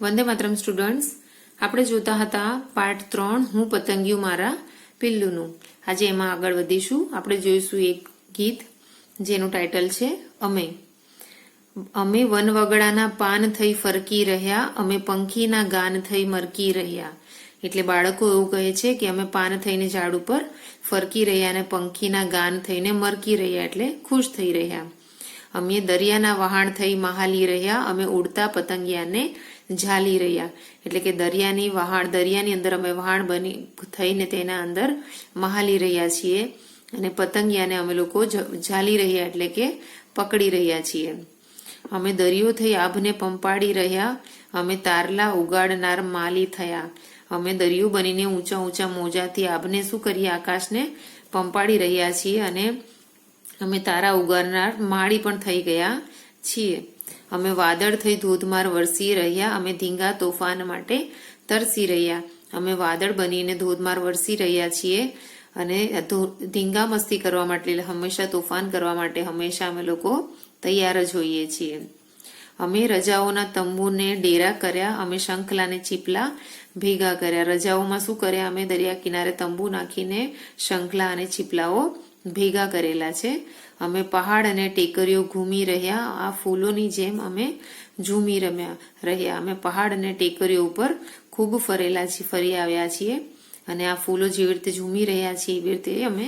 Vande Mataram students, આપણે જોતા હતા પાર્ટ 3 હું પતંગિયું મારા પિલ્લુનું. આજે એમાં આગળ વધીશું. આપણે જોઈશું એક ગીત જેનું ટાઇટલ છે અમે. અમે વનવગડાના પાન થઈ ફરકી રહ્યા, અમે પંખીના ગાન થઈ મરકી રહ્યા. એટલે બાળકો એવું કહે છે કે અમે પાન થઈને ઝાડ ઉપર ફરકી રહ્યા અને પંખીના ગાન થઈને મરકી રહ્યા, એટલે ખુશ થઈ રહ્યા. અમે દરિયાના વહાણ થઈ મહાલી રહ્યા, અમે ઉડતા પતંગિયાને ઝાલી રહ્યા. એટલે કે દરિયાની અંદર અમે વહાણ બની થઈને તેના અંદર મહાલી રહ્યા છીએ અને પતંગિયાને અમે લોકો ઝાલી રહ્યા, એટલે કે પકડી રહ્યા છીએ. અમે દરિયો થઈ આભને પંપાડી રહ્યા, અમે તારલા ઉગાડનાર માલી થયા. અમે દરિયો બનીને ઊંચા ઊંચા મોજાથી આભને શું કરીએ, આકાશને પંપાડી રહ્યા છીએ અને અમે તારા ઉગાડનાર માળી પણ થઈ ગયા છીએ. અમે વાદળ થઈ ધોધમાર વરસી રહ્યા, અમે ધીંગા તોફાન માટે તરસી રહ્યા. અમે વાદળ બનીને ધોધમાર વરસી રહ્યા છીએ અને ધીંગા મસ્તી કરવા માટે, એટલે હંમેશા તોફાન કરવા માટે હંમેશા અમે લોકો તૈયાર જ હોઈએ છીએ. અમે રજાઓના તંબુને ડેરા કર્યા, અમે શંખલાને ચીપલા ભેગા કર્યા. રજાઓમાં શું કર્યા, અમે દરિયા કિનારે તંબુ નાખીને શંખલા અને ચીપલાઓ ભેગા કરેલા છે. અમે પહાડ અને ટેકરીઓ ઘૂમી રહ્યા, આ ફૂલોની જેમ અમે ઝૂમી રહ્યા. અમે પહાડ અને ટેકરીઓ ઉપર ખૂબ ફરી આવ્યા છીએ અને આ ફૂલો જેવી રીતે ઝૂમી રહ્યા છીએ એવી રીતે અમે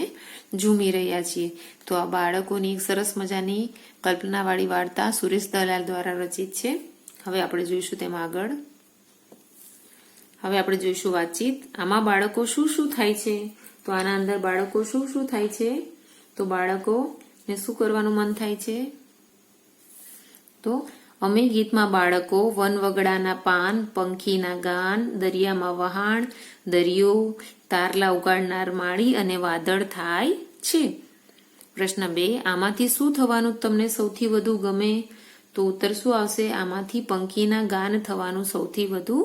ઝૂમી રહ્યા છીએ. તો આ બાળકોની એક સરસ મજાની કલ્પનાવાળી વાર્તા સુરેશ દલાલ દ્વારા રચિત છે. હવે આપણે જોઈશું તેમાં આગળ. હવે આપણે જોઈશું વાતચીત. આમાં બાળકો શું શું થાય છે? તો આના અંદર બાળકો શું શું થાય છે? તો બાળકોને શું કરવાનું મન થાય છે? તો અમે ગીતમાં બાળકો વનવગડાના પાન, પંખીના ગાન, દરિયામાં વહાણ, દરિયો, તારલા ઉગાડનાર માળી અને વાદળ થાય છે. પ્રશ્ન 2, આમાંથી શું થવાનું તમને સૌથી વધુ ગમે? તો ઉત્તર શું આવશે? આમાંથી પંખીના ગાન થવાનું સૌથી વધુ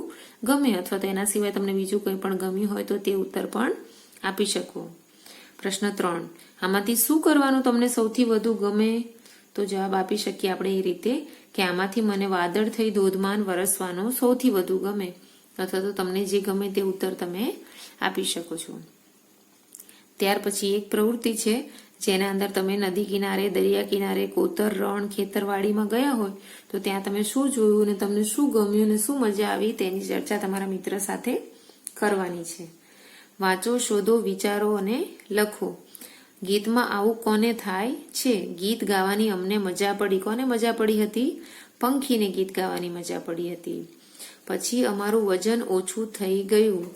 ગમે, અથવા તેના સિવાય તમને બીજું કંઈ પણ ગમ્યું હોય તો તે ઉત્તર પણ આપી શકો. પ્રશ્ન 3, આમાંથી શું કરવાનું તમને સૌથી વધુ ગમે? તો જવાબ આપી શકીએ આપણે એ રીતે કે આમાંથી મને વાદળ થઈ ધોધમાર વરસવાનો સૌથી વધુ ગમે, અથવા તો તમને જે ગમે તે ઉત્તર તમે આપી શકો છો. ત્યાર પછી એક પ્રવૃત્તિ છે જેના અંદર તમે નદી કિનારે, દરિયા કિનારે, કોતર, રણ, ખેતરવાડીમાં ગયા હોય તો ત્યાં તમે શું જોયું અને તમને શું ગમ્યું અને શું મજા આવી તેની ચર્ચા તમારા મિત્ર સાથે કરવાની છે. વાંચો, શોધો, વિચારો અને લખો. ગીતમાં આવું કોને થાય છે? ગીત ગાવાની અમને મજા પડી. કોને મજા પડી હતી? પંખીને ગીત ગાવાની મજા પડી હતી. પછી અમારું વજન ઓછું થઈ ગયું,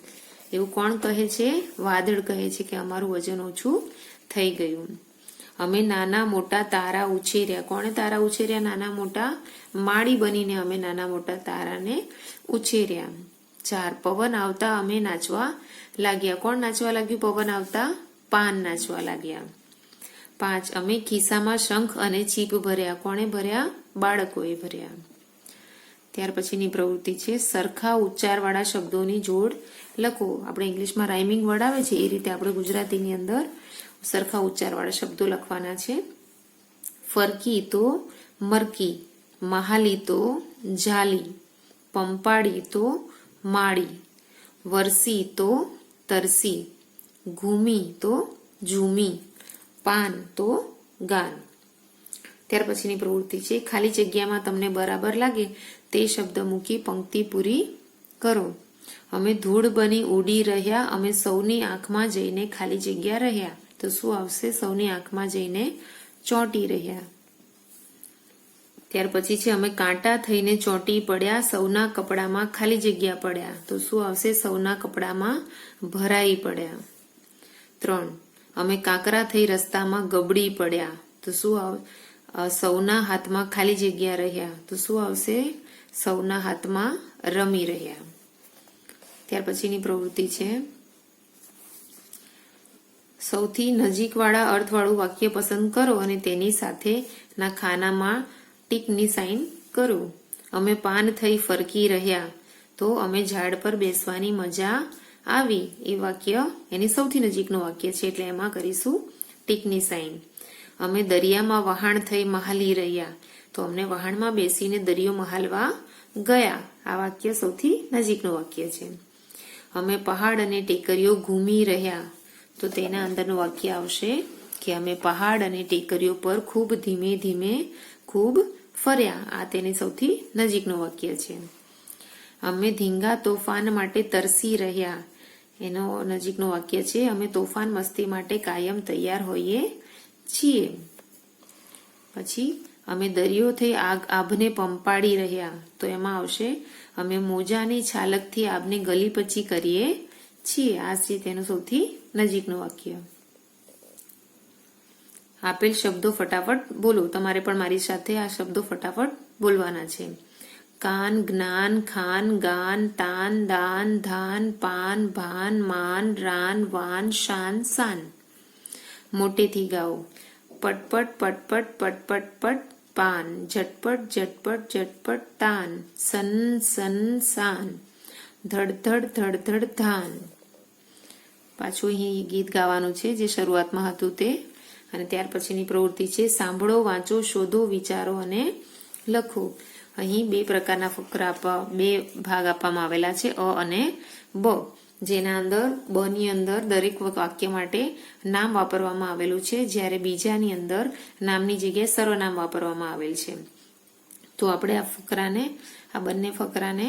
એવું કોણ કહે છે? વાદળ કહે છે કે અમારું વજન ઓછું થઈ ગયું. અમે નાના મોટા તારા ઉછેર્યા. કોણે તારા ઉછેર્યા? નાના મોટા માળી બનીને અમે નાના મોટા તારાને ઉછેર્યા. 4, પવન આવતા અમે નાચવા લાગ્યા. કોણ નાચવા લાગ્યું? પવન આવતા પાન નાચવા લાગ્યા. 5, અમે ખિસ્સામાં શંખ અને ચીપ ભર્યા. કોણે ભર્યા? બાળકોએ ભર્યા. ત્યાર પછીની પ્રવૃત્તિ છે સરખા ઉચ્ચારવાળા શબ્દોની જોડ લખો. આપણે ઇંગ્લિશમાં રાઇમિંગ વર્ડ આવે છે એ રીતે આપણે ગુજરાતીની અંદર સરખા ઉચ્ચારવાળા શબ્દો લખવાના છે. ફરકી તો મરકી, મહાલી તો ઝાલી, પંપાડી તો માળી, વરસી તો તરસી, ઘૂમી તો ઝૂમી, પાન તો ગાન. ત્યાર પછીની પ્રવૃત્તિ છે ખાલી જગ્યામાં તમને બરાબર લાગે તે શબ્દ મૂકી પંક્તિ પૂરી કરો. અમે ધૂળ બની ઉડી રહ્યા, અમે સૌની આંખમાં જઈને ખાલી જગ્યા રહ્યા. તો શું આવશે? સૌની આંખમાં જઈને ચોંટી રહ્યા. ત્યાર પછી છે અમે કાંટા થઈને ચોંટી પડ્યા, સૌના કપડામાં ખાલી જગ્યા પડ્યા. તો શું આવશે? સૌના કપડામાં ભરાઈ પડ્યા. 3, અમે કાંકરા થઈ રસ્તામાં ગબડી પડ્યા. તો શું આવે? સૌના હાથમાં ખાલી જગ્યા રહ્યા. તો શું આવશે? સૌના હાથમાં રમી રહ્યા. ત્યાર પછીની પ્રવૃત્તિ છે સૌથી નજીકવાળા અર્થવાળું વાક્ય પસંદ કરો અને તેની સાથેના ખાનામાં ટીકની સાઇન કરો. અમે પાન થઈ ફરકી રહ્યા. તો અમે ઝાડ પર બેસવાની મજા આવી. એ વાક્ય એની સૌથી નજીકનું વાક્ય છે એટલે એમાં કરીશું ટીકની સાઇન. અમે દરિયામાં વહાણ થઈ મહાલી રહ્યા. તો અમને વહાણમાં બેસીને દરિયો મહાલવા ગયા. આ વાક્ય સૌથી નજીકનું વાક્ય છે. અમે પહાડ અને ટેકરીઓ ઘૂમી રહ્યા, તો તેના અંદરનું વાક્ય આવશે કે અમે પહાડ અને ટેકરીઓ પર ખૂબ ધીમે ધીમે ખૂબ ફર્યા. આ તેની સૌથી નજીકનું વાક્ય છે. અમે ધીંગા તોફાન માટે તરસી રહ્યા, એનો નજીકનું વાક્ય છે અમે તોફાન મસ્તી માટે કાયમ તૈયાર હોઈએ છીએ. પછી અમે દરિયો થઈ આભને પંપાડી રહ્યા, તો એમાં આવશે અમે મોજાની છાલકથી આભને ગલીપચી કરીએ છીએ. આ છે તેનું સૌથી નજીકનું વાક્ય. આપેલ શબ્દો ફટાફટ બોલો. તમારે પણ મારી સાથે આ શબ્દો ફટાફટ બોલવાના છે. કાન, જ્ઞાન, ખાન, ગાન, તાન, દાન, ધાન, પાન, ભાન, માન, રાન, વાન, શાન, સાન. મોટેથી ગાઓ. પટપટ પટપટ પટપટ પટ પાન, ઝટપટ ઝટપટ ઝટપટ તાન, સન સન સાન, ધડધડ ધડધડ ધાન. પાછું અહીં ગીત ગાવાનું છે જે શરૂઆતમાં હતું તે, અને ત્યાર પછીની પ્રવૃત્તિ છે સાંભળો, વાંચો, શોધો, વિચારો અને લખો. અહીં બે પ્રકારના ફકરા બે ભાગ આપવામાં આવેલા છે, અ અને બ, જેના અંદર બ ની અંદર દરેક વાક્ય માટે નામ વાપરવામાં આવેલું છે, જ્યારે બીજાની અંદર નામની જગ્યાએ સર્વનામ વાપરવામાં આવેલ છે. તો આપણે આ બંને ફકરાને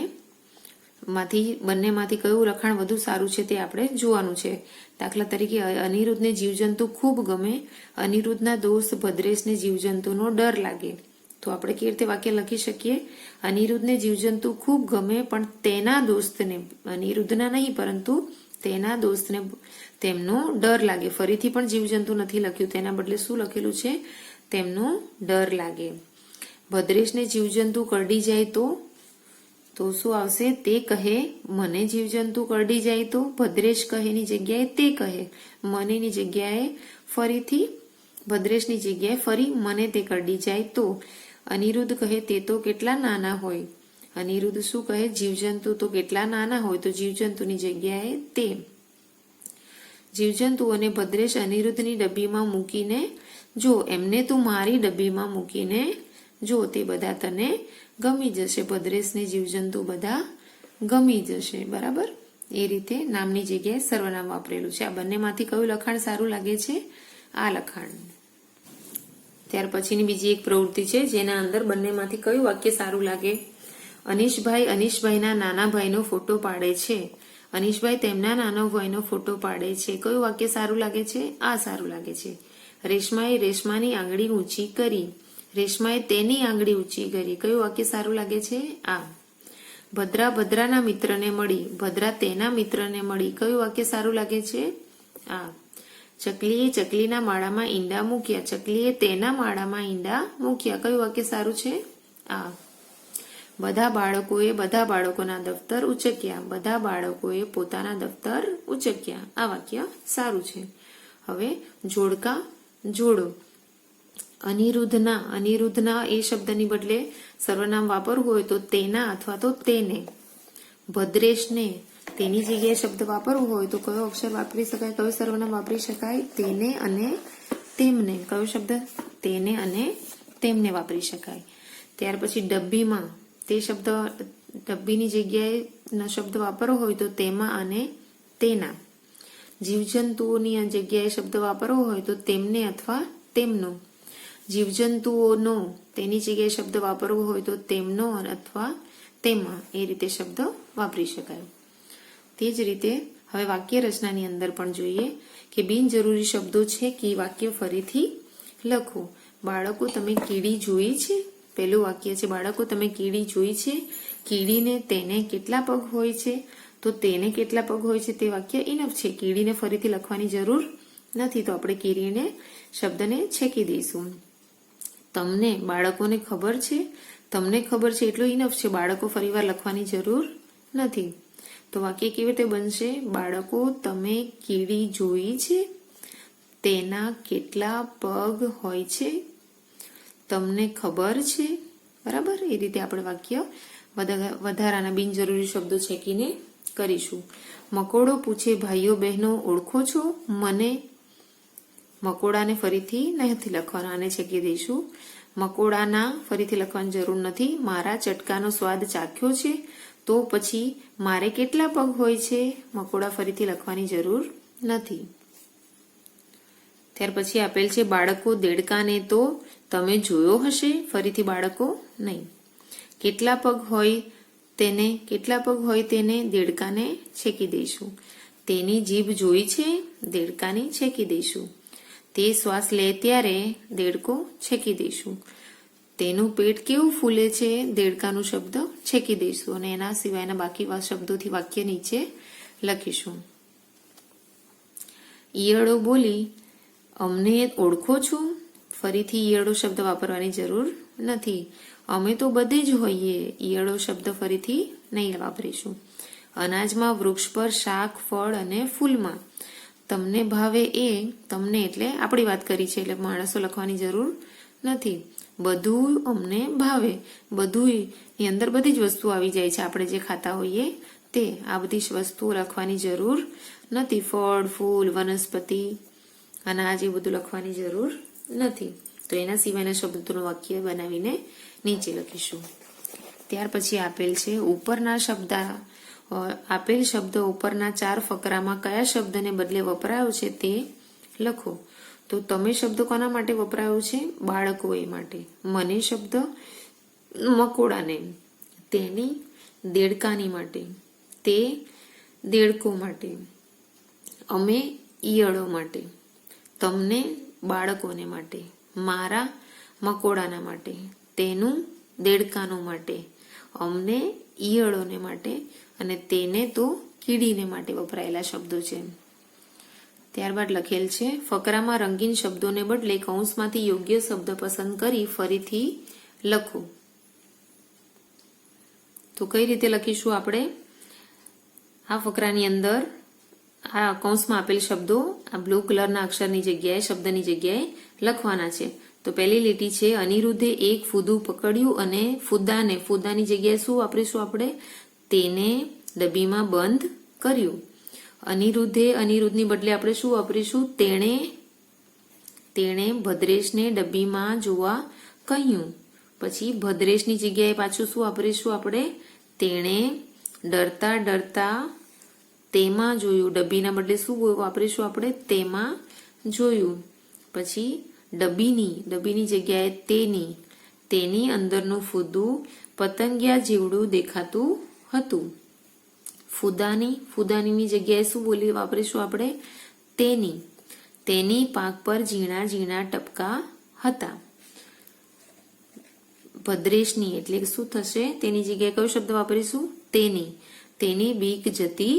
બંનેમાંથી કયું લખાણ વધુ સારું છે તે આપણે જોવાનું છે. દાખલા તરીકે અનિરુદ્ધને જીવજંતુ ખૂબ ગમે, અનિરુદ્ધના દોસ્ત ભદ્રેશને જીવજંતુનો ડર લાગે. તો આપણે કેવી રીતે વાક્ય લખી શકીએ? અનિરુદ્ધને જીવજંતુ ખૂબ ગમે, પણ તેના દોસ્તને, અનિરુદ્ધના નહીં પરંતુ તેના દોસ્તને તેમનો ડર લાગે. ફરીથી પણ જીવજંતુ નથી લખ્યું, તેના બદલે શું લખેલું છે? તેમનો ડર લાગે. ભદ્રેશને જીવજંતુ કરડી જાય તો શું આવશે? તે કહે મને જીવજંતુ કરડી જાય તો. ભદ્રેશ કહેની જગ્યાએ તે કહે, મનેની જગ્યાએ ફરીથી ભદ્રેશની જગ્યાએ ફરી મને તે કરડી જાય તો. અનિરુદ્ધ કહે તે તો કેટલા નાના હોય. અનિરુદ્ધ શું કહે? જીવજંતુ તો કેટલા નાના હોય, તો જીવજંતુની જગ્યાએ તે. જીવજંતુ અને ભદ્રેશ અનિરુદ્ધની ડબ્બીમાં મૂકીને જો, એમને તું મારી ડબ્બીમાં મૂકીને જો, તે બધા તને ગમી જશે. ભદ્રેશને જીવજંતુ બધા ગમી જશે. બરાબર? એ રીતે નામની જગ્યાએ સર્વનામ વાપરેલું છે. આ બંનેમાંથી કયું લખાણ સારું લાગે છે? આ લખાણ. ત્યાર પછીની બીજી એક પ્રવૃત્તિ છે જેના અંદર બંનેમાંથી કયું વાક્ય સારું લાગે? અનીશભાઈ અનીશભાઈના નાના ભાઈનો ફોટો પાડે છે. અનીશભાઈ તેમના નાના ભાઈનો ફોટો પાડે છે. કયું વાક્ય સારું લાગે છે? આ સારું લાગે છે. રેશમાએ રેશમાની આંગળી ઊંચી કરી. રેશમાએ તેની આંગળી ઊંચી કરી. કયું વાક્ય સારું લાગે છે? આ. ભદ્રા ભદ્રાના મિત્રને મળી. ભદ્રા તેના મિત્રને મળી. કયું વાક્ય સારું લાગે છે? આ. ચકલીએ ચકલીના માળામાં ઈંડા મૂક્યા. ચકલીએ તેના માળામાં ઈંડા મૂક્યા. કયું વાક્ય સારું છે? આ. બધા બાળકોએ બધા બાળકોના દફતર ઉચક્યા. બધા બાળકોએ પોતાના દફતર ઉચક્યા. આ વાક્ય સારું છે. હવે જોડકા જોડો. અનિરુદ્ધના એ શબ્દની બદલે સર્વનામ વાપરવું હોય તો તેના અથવા તો તેને. ભદ્રેશને તેની જગ્યાએ શબ્દ વાપરવું હોય તો કયો અક્ષર વાપરી શકાય? કયો સર્વનામ વાપરી શકાય? તેને અને તેમને. કયો શબ્દ? તેને અને તેમને વાપરી શકાય. ત્યાર પછી ડબ્બીમાં, તે શબ્દ ડબ્બીની જગ્યાએ શબ્દ વાપરવો હોય તો તેમાં અને તેના. જીવજંતુઓની જગ્યાએ શબ્દ વાપરવો હોય તો તેમને અથવા તેમનો. જીવજંતુઓનો તેની જગ્યાએ શબ્દ વાપરવો હોય તો તેમનો અથવા તેમાં. એ રીતે શબ્દ વાપરી શકાય. તે જ રીતે હવે વાક્ય રચનાની અંદર પણ જોઈએ કે બિનજરૂરી શબ્દો છે કે વાક્ય ફરીથી લખો. બાળકો તમે કીડી જોઈ છે? પહેલું વાક્ય છે બાળકો તમે કીડી જોઈ છે. કીડીને તેને કેટલા પગ હોય છે? તો તેને કેટલા પગ હોય છે તે વાક્ય ઇનફ છે. કીડીને ફરીથી લખવાની જરૂર નથી, તો આપણે કીડીને શબ્દને છેકી દઈશું. તમને બાળકોને ખબર છે? તમને ખબર છે એટલું ઇનફ છે. બાળકો ફરીવાર લખવાની જરૂર નથી. તો વાક્ય કેવી રીતે બનશે? બાળકો તમે કીડી જોઈ છે? તેના કેટલા પગ હોય છે? તમને ખબર છે? બરાબર? એ રીતે આપણે વાક્ય વધારાના બિનજરૂરી શબ્દો છેકીને કરીશું. મકોડો પૂછે ભાઈઓ બહેનો ઓળખો છો મને? મકોડાને ફરીથી નથી લખવાના, આને છેકી દઈશું. મકોડાના ફરીથી લખવાની જરૂર નથી. મારા ચટકાનો સ્વાદ ચાખ્યો છે, તો પછી મારે કેટલા પગ હોય છે? મકોડા ફરીથી લખવાની જરૂર નથી. ત્યાર પછી આપેલ છે બાળકો દેડકાને તો તમે જોયો હશે, ફરીથી બાળકો નહીં. કેટલા પગ હોય તેને દેડકાને છેકી દઈશું. તેની જીભ જોઈ છે, દેડકાની છેકી દઈશું. તે શ્વાસ લે ત્યારે દેડકો છેકી દઈશું. તેનું પેટ કેવું ફૂલે છે, દેડકાનું શબ્દ છેકી દઈશું અને એના સિવાયના બાકી શબ્દોથી વાક્ય નીચે લખીશું. ઈયળો બોલી, અમને ઓળખો છો? ફરીથી ઈયળો શબ્દ વાપરવાની જરૂર નથી. અમે તો બધે જ હોઈએ. ઈયળો શબ્દ ફરીથી નહીં વાપરીશું. અનાજમાં, વૃક્ષ પર, શાક, ફળ અને ફૂલમાં. તમને ભાવે એ, તમને એટલે આપણી વાત કરી છે એટલે માણસો લખવાની જરૂર નથી. બધું અમને ભાવે. બધું ની અંદર બધી જ વસ્તુ આવી જાય છે, આપણે જે ખાતા હોઈએ તે. આ બધી વસ્તુઓ લખવાની જરૂર નથી. ફળ, ફૂલ, વનસ્પતિ, અનાજ એ બધું લખવાની જરૂર નથી. તો એના સિવાયના શબ્દોનું વાક્ય બનાવીને નીચે લખીશું. ત્યાર પછી આપેલ છે આપેલ શબ્દ ઉપરના 4 ફકરામાં કયા શબ્દને બદલે વપરાયો છે તે લખો. તો તમે શબ્દ કોના માટે વપરાયો છે? બાળકો એ માટે. મને શબ્દ મકોડાને, તેની દેડકાની માટે, તે દેડકો માટે, અમે ઈયળો માટે, તમને બાળકોને માટે, મારા મકોડાના માટે, તેનું દેડકાનો માટે, અમને ઈયળોને માટે અને તેને તો કીડીને માટે વપરાયેલા શબ્દો છે. ત્યારબાદ લખેલ છે ફકરામાં રંગીન શબ્દોને બદલે કૌંસમાંથી યોગ્ય શબ્દ પસંદ કરી ફરીથી લખો. તો કઈ રીતે લખીશું આપણે? આ ફકરાની અંદર આ કૌંસમાં આપેલ શબ્દો આ બ્લુ કલરના અક્ષરની જગ્યાએ, શબ્દની જગ્યાએ લખવાના છે. તો પહેલી લીટી છે અનિરુદ્ધે એક ફૂદું પકડ્યું અને ફૂદાની જગ્યાએ શું વાપરીશું આપણે? તેને ડબ્બીમાં બંધ કર્યું. અનિરુદ્ધની બદલે આપણે શું વાપરીશું? તેણે ભદ્રેશને ડબ્બીમાં જોવા કહ્યું. પછી ભદ્રેશની જગ્યાએ પાછું શું વાપરીશું આપણે? તેણે ડરતા તેમાં જોયું. ડબ્બીના બદલે શું વાપરીશું આપણે? તેમાં જોયું. પછી ડબ્બીની જગ્યાએ તેની અંદરનું ફૂદું પતંગિયા જેવડું દેખાતું હતું. ફૂદાનીની જગ્યાએ શું વાપરીશું આપણે? તેની પાંખ પર ઝીણા ઝીણા ટપકા હતા. ભદ્રેશની એટલે શું થશે? તેની જગ્યાએ કયો શબ્દ વાપરીશું? તેની બીક જતી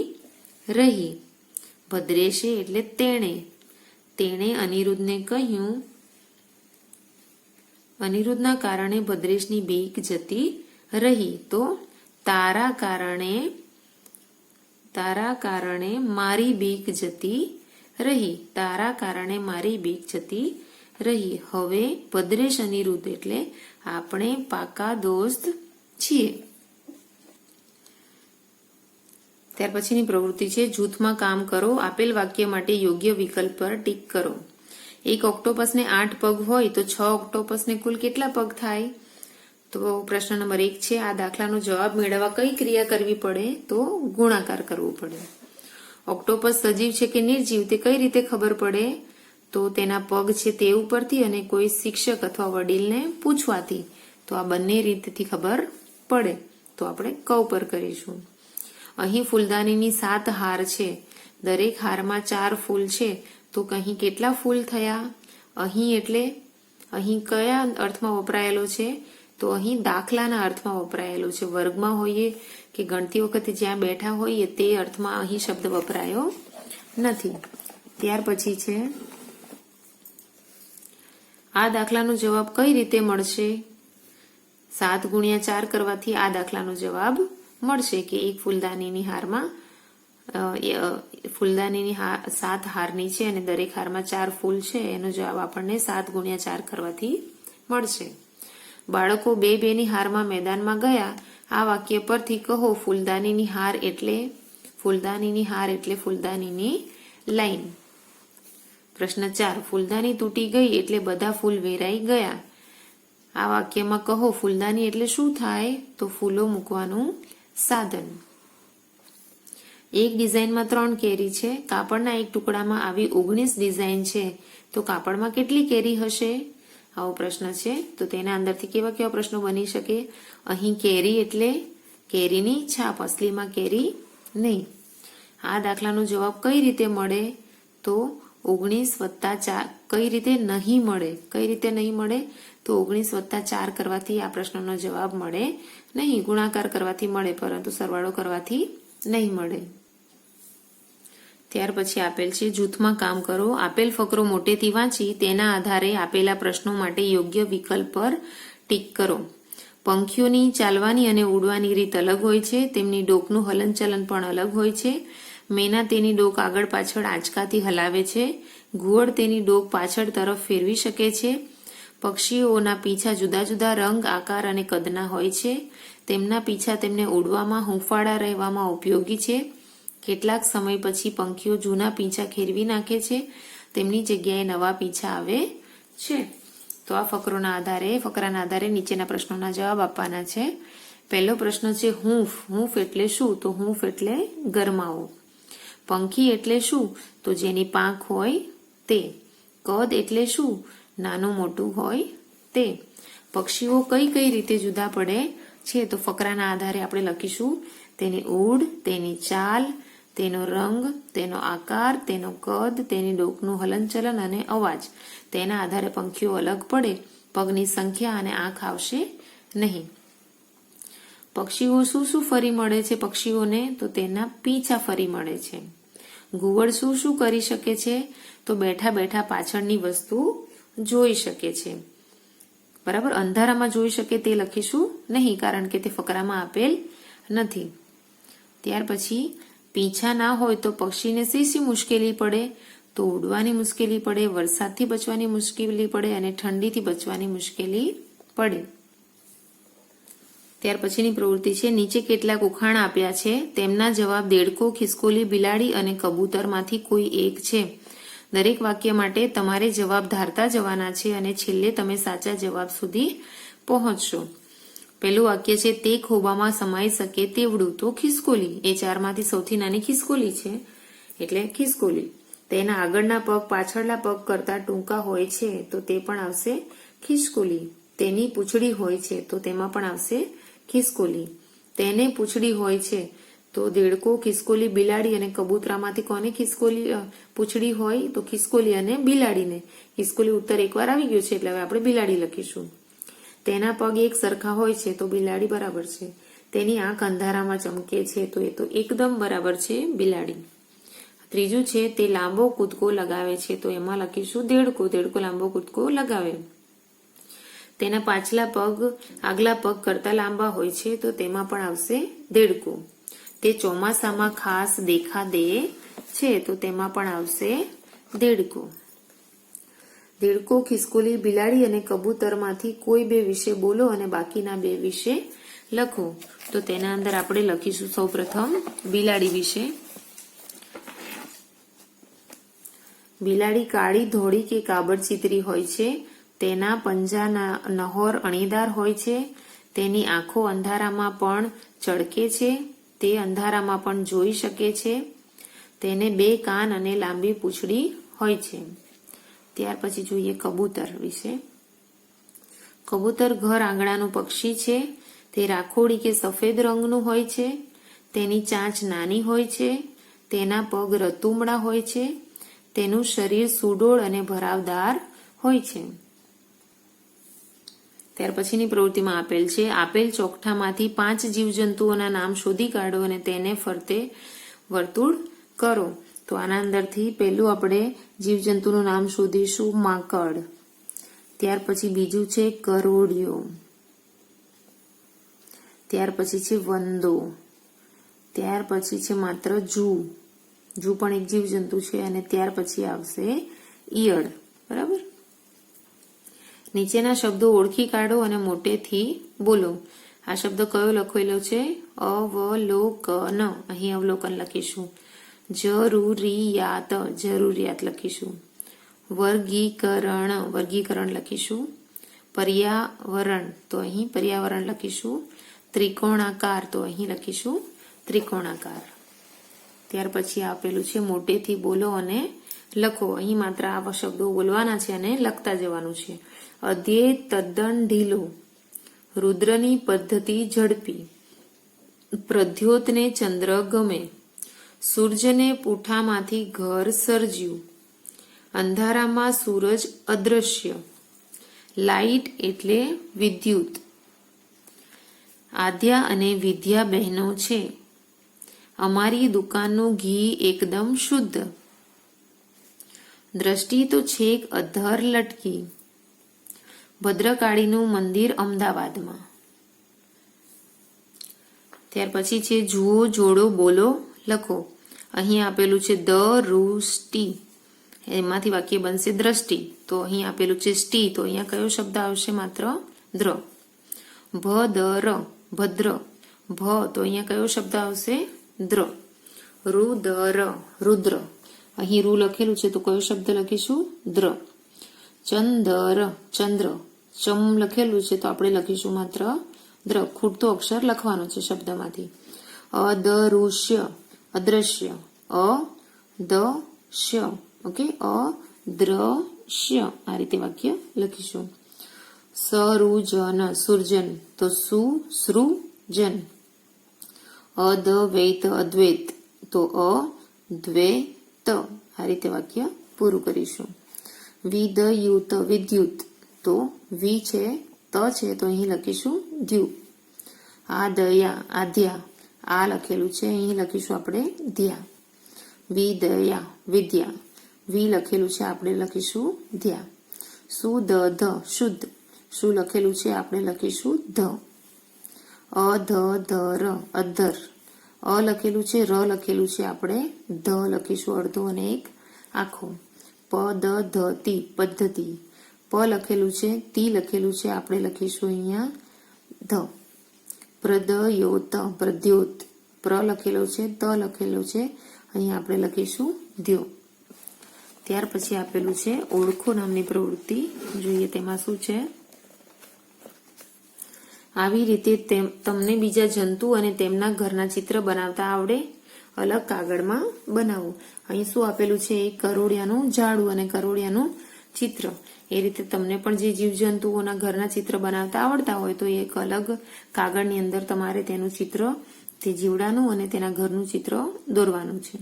રહી. ભદ્રેશે એટલે તેણે અનિરુદ્ધને કહ્યું. અનિરુદ્ધના કારણે ભદ્રેશની બીક જતી રહી. તો તારા કારણે મારી બીક જતી રહી. તારા કારણે મારી બીક જતી રહી. હવે ભદ્રેશ અનિરુદ્ધ એટલે આપણે પાકા દોસ્ત છીએ. ત્યાર પછીની પ્રવૃત્તિ છે જૂથમાં કામ કરો. આપેલ વાક્ય માટે યોગ્ય વિકલ્પ પર ટીક કરો. એક ઓક્ટોપસને 8 પગ હોય તો 6 ઓક્ટોપસને કુલ કેટલા પગ થાય? તો પ્રશ્ન નંબર 1 છે આ દાખલાનો જવાબ મેળવવા કઈ ક્રિયા કરવી પડે? તો ગુણાકાર કરવો પડે. ઓક્ટોપસ સજીવ છે કે નિર્જીવ તે કઈ રીતે ખબર પડે? તો તેના પગ છે તે ઉપરથી અને કોઈ શિક્ષક અથવા વડીલને પૂછવાથી. તો આ બંને રીતથી ખબર પડે. તો આપણે ક ઉપર કરીશું. અહીં ફૂલદાનીની 7 હાર છે. દરેક હારમાં 4 ફૂલ છે. તો અહીં કેટલા ફૂલ થયા? અહીં કયા અર્થમાં વપરાયેલો છે? તો અહીં દાખલાના અર્થમાં વપરાયેલો છે. વર્ગમાં હોઈએ કે ગણતી વખતે જ્યાં બેઠા હોઈએ તે અર્થમાં અહીં શબ્દ વપરાયો નથી. ત્યાર પછી છે આ દાખલાનો જવાબ કઈ રીતે મળશે? 7 ગુણ્યા 4 કરવાથી આ દાખલાનો જવાબ મળશે કે એક ફૂલદાનીની હારમાં 7 હારની છે અને દરેક હારમાં 4 ફૂલ છે. એનો જવાબ આપણને 7 ગુણ્યા 4 કરવાથી મળશે. બાળકો બેની હારમાં મેદાનમાં ગયા. આ વાક્ય પરથી કહો ફૂલદાનીની હાર એટલે ફૂલદાનીની લાઈન. પ્રશ્ન 4 ફૂલદાની તૂટી ગઈ એટલે બધા ફૂલ વેરાઈ ગયા. આ વાક્યમાં કહો ફૂલદાની એટલે શું થાય? તો ફૂલો મૂકવાનું સાધન. એક ડિઝાઇનમાં 3 કેરી છે. કાપડના એક ટુકડામાં આવી 19 ડિઝાઇન છે, તો કાપડમાં કેટલી કેરી હશે? આવો પ્રશ્ન છે. તો તેના અંદરથી કેવા કેવા પ્રશ્નો બની શકે? અહીં કેરી એટલે કેરીની છાપ, અસલીમાં કેરી નહીં. આ દાખલાનો જવાબ કઈ રીતે મળે? તો 19 + 4. કઈ રીતે નહીં મળે? કઈ રીતે નહીં મળે? તો 19 + 4 કરવાથી આ પ્રશ્નનો જવાબ મળે નહીં. ગુણાકાર કરવાથી મળે, પરંતુ સરવાળો કરવાથી નહીં મળે. ત્યાર પછી આપેલ છે જૂથમાં કામ કરો. આપેલ ફકરો મોટેથી વાંચી તેના આધારે આપેલા પ્રશ્નો માટે યોગ્ય વિકલ્પ પર ટીક કરો. પંખીઓની ચાલવાની અને ઉડવાની રીત અલગ હોય છે. તેમની ડોકનું હલનચલન પણ અલગ હોય છે. મેના તેની ડોક આગળ પાછળ આંચકાથી હલાવે છે. ઘુવડ તેની ડોક પાછળ તરફ ફેરવી શકે છે. પક્ષીઓના પીંછા જુદા જુદા રંગ, આકાર અને કદના હોય છે. તેમના પીંછા તેમને ઉડવામાં, હૂંફાળા રહેવામાં ઉપયોગી છે. કેટલાક સમય પછી પંખીઓ જૂના પીંછા ખેરવી નાખે છે. તેમની જગ્યાએ નવા પીંછા આવે છે. તો આ ફકરાના આધારે નીચેના પ્રશ્નોના જવાબ આપવાના છે. પહેલો પ્રશ્ન છે હૂંફ. હૂંફ એટલે શું? તો હૂંફ એટલે ગરમાવો. પંખી એટલે શું? તો જેની પાંખ હોય તે. કદ એટલે શું? નાનું મોટું હોય તે. પક્ષીઓ કઈ કઈ રીતે જુદા પડે છે? તો ફકરાના આધારે આપણે લખીશું તેની ઉડ, તેની ચાલ, તેનો રંગ, તેનો આકાર, તેનો કદ, તેની ડોકનું હલનચલન અને અવાજ. તેના આધારે પંખીઓ અલગ પડે. પગની સંખ્યા અને આંખ આવશે નહીં. પક્ષીઓ શું શું ફરી મળે છે પક્ષીઓને? તો તેના પીંછા ફરી મળે છે. ઘુવડ શું શું કરી શકે છે? તો બેઠા બેઠા પાછળની વસ્તુ જોઈ શકે છે. બરાબર, અંધારામાં જોઈ શકે તે લખીશું નહીં, કારણ કે તે ફકરામાં આપેલ નથી. ત્યાર પછી પીંછા ના હોય તો પક્ષીને શી મુશ્કેલી પડે? તો ઉડવાની મુશ્કેલી પડે, વરસાદથી બચવાની મુશ્કેલી પડે અને ઠંડીથી બચવાની મુશ્કેલી પડે. ત્યાર પછીની પ્રવૃત્તિ છે નીચે કેટલાક ઉખાણ આપ્યા છે, તેમના જવાબ દેડકો, ખિસકોલી, બિલાડી અને કબૂતરમાંથી કોઈ એક છે. દરેક વાક્ય માટે તમારે જવાબ ધારતા જવાના છે અને છેલ્લે તમે સાચા જવાબ સુધી પહોંચશો. પહેલું વાક્ય છે તે ખોબામાં સમાઈ શકે તેવડું. તો ખિસકોલી એ 4માંથી સૌથી નાની ખિસકોલી છે, એટલે ખિસકોલી. તેના આગળના પગ પાછળના પગ કરતા ટૂંકા હોય છે, તો તે પણ આવશે ખિસકોલી. તેની પૂંછડી હોય છે, તો તેમાં પણ આવશે ખિસકોલી. તેને પૂંછડી હોય છે, તો દેડકો, ખિસકોલી, બિલાડી અને કબૂતરામાંથી કોને પૂંછડી હોય? તો ખિસકોલી અને બિલાડીને. ખિસકોલી ઉત્તર એકવાર આવી ગયો છે, એટલે હવે આપણે બિલાડી લખીશું. તેના પગ એક સરખા હોય છે, તો બિલાડી બરાબર છે. તેની આંખ અંધારામાં ચમકે છે, તો એ તો એકદમ બરાબર છે, બિલાડી. ત્રીજું છે તે લાંબો કૂદકો લગાવે છે, તો એમાં લખીશું દેડકો. દેડકો લાંબો કૂદકો લગાવે. તેના પાછલા પગ આગલા પગ કરતા લાંબા હોય છે, તો તેમાં પણ આવશે દેડકો. તે ચોમાસામાં ખાસ દેખા દે છે, તો તેમાં પણ આવશે દેડકો. દેડકો, ખિસકોલી, બિલાડી અને કબૂતરમાંથી કોઈ 2 વિશે બોલો અને બાકીના 2 વિશે લખો. તો તેના અંદર આપણે લખીશું સૌપ્રથમ બિલાડી વિશે. બિલાડી કાળી, ધોળી કે કાબરચીતરી હોય છે. તેના પંજા નહોર અણીદાર હોય છે. તેની આંખો અંધારામાં પણ ચળકે છે. તે અંધારામાં પણ જોઈ શકે છે. તેને 2 કાન અને લાંબી પૂંછડી હોય છે. ત્યાર પછી જોઈએ કબૂતર વિશે. કબૂતર ઘર આંગણાનું પક્ષી છે. તે રાખોડી કે સફેદ રંગનું હોય છે. તેની ચાંચ નાની હોય છે. તેના પગ રતુમડા હોય છે. તેનું શરીર સુડોળ અને ભરાવદાર હોય છે. ત્યાર પછીની પ્રવૃત્તિમાં આપેલ છે આપેલ ચોકઠામાંથી 5 જીવજંતુઓના નામ શોધી કાઢો અને તેને ફરતે વર્તુળ કરો. તો આના અંદરથી પહેલું આપણે જીવજંતુનું નામ શોધીશું માંકડ. ત્યાર પછી બીજું છે કરોડિયો. ત્યાર પછી છે વંદો. ત્યાર પછી છે માત્ર જૂ. જૂ પણ એક જીવજંતુ છે. અને ત્યાર પછી આવશે ઈયળ. બરાબર. નીચેના શબ્દો ઓળખી કાઢો અને મોટેથી બોલો. આ શબ્દ કયો લખેલો છે? અવલોકન. અહીં અવલોકન લખીશું. જરૂરિયાત, જરૂરિયાત લખીશું. વર્ગીકરણ, વર્ગીકરણ લખીશું. પર્યાવરણ, તો અહીં પર્યાવરણ લખીશું. ત્રિકોણાકાર, તો અહીં લખીશું ત્રિકોણાકાર. ત્યાર પછી આપેલું છે મોટેથી બોલો અને લખો. અહીં માત્ર આવા શબ્દો બોલવાના છે અને લખતા જવાનું છે. અધ્યેય તદ્દન ઢીલો, રુદ્રની પદ્ધતિ ઝડપી, પ્રદ્યોતને ચંદ્ર ગમે, સૂર્યને પૂઠામાંથી ઘર સર્જ્યું, અંધારામાં સૂરજ અદ્રશ્ય, લાઇટ એટલે વિદ્યુત, આદ્યા અને વિદ્યા બહેનો છે, અમારી દુકાનનું ઘી એકદમ શુદ્ધ, દ્રષ્ટિ તો છેક અધર લટકી, ભદ્રકાળીનું મંદિર અમદાવાદમાં. ત્યાર પછી છે જુઓ, જોડો, બોલો, લખો. અહીં આપેલું છે દૃષ્ટિ, એમાંથી વાક્ય બનશે દ્રષ્ટિ. તો અહીં આપેલું છે સ્ટી, તો અહીંયા કયો શબ્દ આવશે? માત્ર દ્ર. ભદ્ર, ભદ્ર, ભ, તો અહીંયા કયો શબ્દ આવશે? દ્ર. રુદ્ર, રુદ્ર, અહીં રૂ લખેલું છે તો કયો શબ્દ લખીશું? દ્ર. ચંદ્ર, ચંદ્ર, ચમ લખેલું છે તો આપણે લખીશું માત્ર દ્ર. ખૂટતો અક્ષર લખવાનો છે શબ્દમાંથી. અદૃશ્ય, અદ્રશ્ય, અદશ્ય, ઓકે, અદ્રશ્ય, આ રીતે વાક્ય લખીશું. સરુજન, સુરજન, તો સૃજન. અદ્વૈત, અદ્વૈત, તો અદ્વૈત, આ રીતે વાક્ય પૂરું કરીશું. વિદ્યુત, વિદ્યુત, તો વી છે, ત છે તો અહીં લખીશું દ્યુ. આદયા, આધ્યા, આ લખેલું છે અહીં લખીશું આપણે ધ્યા. વિદયા, વિદ્યા, વી લખેલું છે આપણે લખીશું ધ્યા. સુદધ, શુદ્ધ, શું લખેલું છે આપણે લખીશું ધ. અધર, અધર, અ લખેલું છે, ર લખેલું છે આપણે ધ લખીશું અડધો અને એક આખો. પદ્ધતિ, પદ્ધતિ, પ લખેલું છે, તી લખેલું છે આપણે લખીશું અહીંયા ધ. પ્રદ્યોત, પ્રદ્યોત, પ્ર લખેલો છે, ત લખેલો છે, અહીંયા આપણે લખીશું દ્યો. ત્યાર પછી આપેલું છે ઓળખો નામની પ્રવૃત્તિ. જોઈએ તેમાં શું છે. આવી રીતે તમને બીજા જંતુ અને તેમના ઘરના ચિત્ર બનાવતા આવડે. અલગ કાગળમાં બનાવો. અહીં શું આપેલું છે? એક કરોડિયાનું ઝાડું અને કરોડિયાનું ચિત્ર. એ રીતે તમને પણ જે જીવજંતુઓના ઘરના ચિત્ર બનાવતા આવડતા હોય તો એક અલગ કાગળની અંદર તમારે તેનું ચિત્ર, તે જીવડાનું અને તેના ઘરનું ચિત્ર દોરવાનું છે.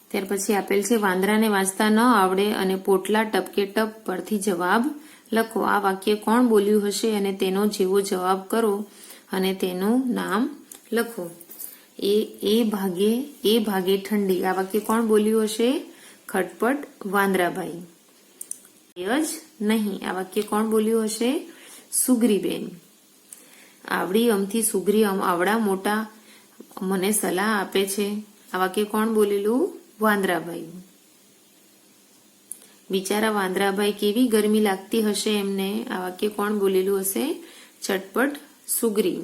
ત્યાર પછી આપેલ છે વાંદરાને વાંચતા ન આવડે અને પોટલા ટપકે ટપ પરથી જવાબ લખો. આ વાક્ય કોણ બોલ્યું હશે અને તેનો જેવો જવાબ કરો અને તેનું નામ લખો. એ ભાગે ઠંડી, આ વાક્ય કોણ બોલ્યું હશે? ખટપટ વાંદરાભાઈ. જ નહીં, આ વાક્ય કોણ બોલ્યું હશે? સુગ્રીબેન. આવડી અમથી સુગ્રી આવડા મોટા મને સલાહ આપે છે, આ વાક્ય કોણ બોલેલું? વાંદરાભાઈ. બિચારા વાંદરાભાઈ કેવી ગરમી લાગતી હશે એમને, આ વાક્ય કોણ બોલેલું હશે? ચટપટ સુગ્રી.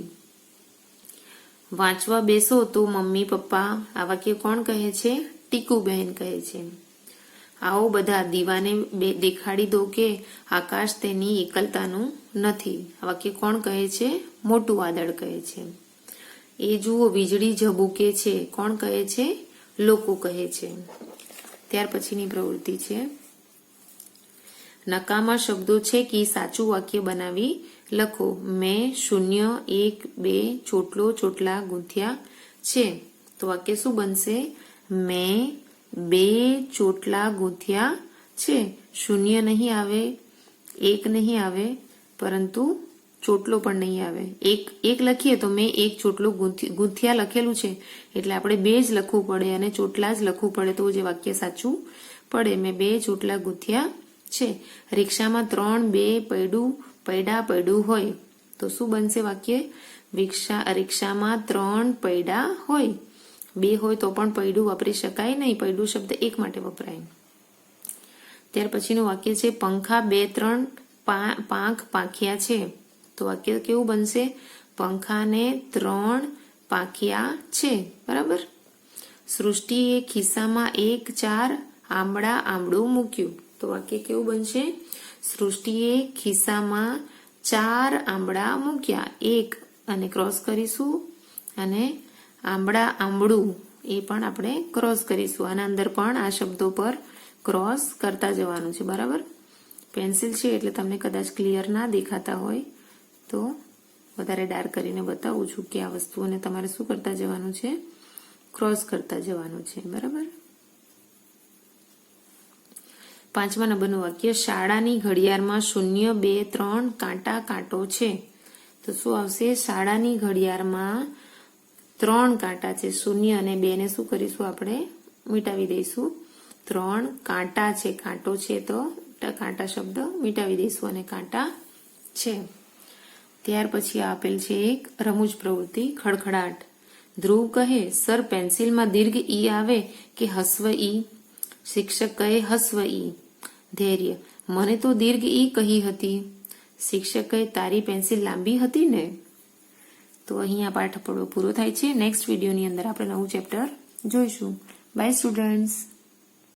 વાંચવા બેસો તો મમ્મી પપ્પા, આ વાક્ય કોણ કહે છે? ટીકુબહેન કહે છે. આવો બધા દીવાને દેખાડી દો કે આકાશ તેની એકલતાનું નથી, આ વાક્ય કોણ કહે છે? મોટું વાદળ કહે છે. એ જુઓ વીજળી ઝબૂકે છે, કોણ કહે છે? લોકો કહે છે. ત્યાર પછીની પ્રવૃત્તિ છે નકામા શબ્દો છે કે સાચું વાક્ય બનાવી લખો. મેં 0, 1, 2 ચોટલો ચોટલા ગૂંથ્યા છે, તો વાક્ય શું બનશે? મેં 2 ચોટલા ગૂંથ્યા છે. 0 નહીં આવે, 1 નહીં આવે, પરંતુ ચોટલો પણ નહીં આવે. એક લખીએ તો મેં 1 ચોટલો ગૂંથ્યા લખેલું છે એટલે આપણે 2 જ લખવું પડે અને ચોટલા જ લખવું પડે તો જે વાક્ય સાચું પડે. મેં 2 ચોટલા ગૂંથ્યા છે. રિક્ષામાં 3, 2 પૈડું હોય તો શું બનશે વાક્ય? રિક્ષામાં 3 પૈડા હોય. 2 હોય તો પણ પૈડું વાપરી શકાય નહીં, પૈડું શબ્દ એક માટે વપરાય. ત્યાર પછીનું વાક્ય છે પંખા 2, 3 પાંખ પાંખ્યા છે, તો વાક્ય કેવું બનશે? પંખાને 3 પાંખ્યા છે. બરાબર. સૃષ્ટિએ ખિસ્સામાં 1, 4 આંબળું મૂક્યું, તો વાક્ય કેવું બનશે? સૃષ્ટિએ ખિસ્સામાં 4 આંબળા મૂક્યા. 1 અને ક્રોસ કરીશું અને આંબળું એ પણ આપણે ક્રોસ કરીશું. આના અંદર પણ આ શબ્દો પર ક્રોસ કરતા જવાનું છે. બરાબર, પેન્સિલ છે એટલે તમને કદાચ ક્લિયર ના દેખાતા હોય તો વધારે ડાર્ક કરીને બતાવું છું કે આ વસ્તુઓને તમારે શું કરતા જવાનું છે, ક્રોસ કરતા જવાનું છે. બરાબર. 5મા નંબરનું વાક્ય, શાળાની ઘડિયાળમાં 0, 2, 3 કાંટો છે. તો શું આવશે? શાળાની ઘડિયાળમાં 3 કાંટા છે. 0 અને 2 ને શું કરીશું? આપણે મિટાવી દઈશું. 3 કાંટા છે. કાંટો છે તો કાંટા શબ્દ મિટાવી દઈશું અને કાંટા છે. ત્યાર પછી આપેલ છે એક રમૂજ પ્રવૃત્તિ, ખડખડાટ. ધ્રુવ કહે, સર પેન્સિલમાં દીર્ઘ ઈ આવે કે હસ્વ ઈ? શિક્ષક કહે, હસ્વ ઈ. ધૈર્ય, મને તો દીર્ઘ ઈ કહી હતી. શિક્ષક કહે, તારી પેન્સિલ લાંબી હતી ને? તો અહીંયા પાઠ પૂરો થાય છે. નેક્સ્ટ વિડીયોની અંદર આપણે નવું ચેપ્ટર જોઈશું. Bye students.